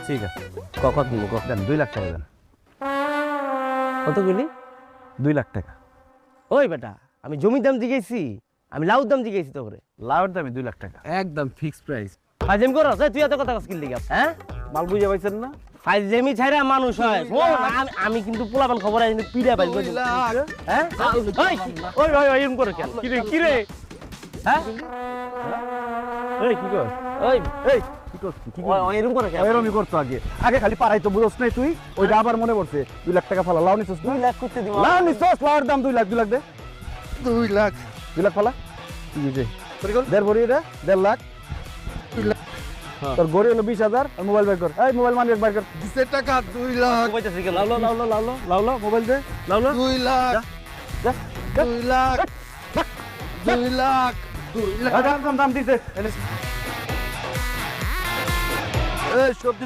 ঠিক আছে কত দিব দেন 2 লাখ টাকা দেন। কতগুলি 2 লাখ টাকা। ওই বেটা আমি জমির দাম জিগেছি, আমি লাউর দাম জিগেছি তো করে লাউয়ের দামে 2 লাখ টাকা। একদম ফিক্সড প্রাইস। ফাইজেম করো তুই এত কথা কিল দিগা হ্যাঁ মাল বুঝে পাইছেন না? ফাইজেমি ছাইরা মানুষ হয় শোন, আমি কিন্তু পোলাপান খবর আছে পিড়া পাইব হ্যাঁ ওই ওই ওই ওই এরকম করে কেন কি রে হ্যাঁ এই কি কর? ওই এই কি কর? কি কর? ওই এরকম করে কেন এরমই করতো আগে। আগে খালি পারাই তো বুঝছ নাই তুই? ওইটা আবার মনে পড়ছে। 2 লাখ টাকা ফালা। লাউ নিছস তুই? 2 লাখ করতে দিব লাউ নিছস? লাউয়ের দাম 2 লাখ, 2 লাখ দে। 2 লাখ 2 লাখ ফালা। কি হইছে? দেড় ভরি রে, 1.5 লাখ। 2 লাখ তোর গড়ি হলো 20,000 আর মোবাইল বের কর। এই মোবাইল মানি বের কর। দিছে টাকা 2 লাখ কইতাছি কেন লাউলো লাউলো লাউলো লাউলো মোবাইল দে। লাউলো 2 লাখ যা 2 লাখ 2 লাখ 2 লাখ দাম দাম দাম দিছে। এই সবজি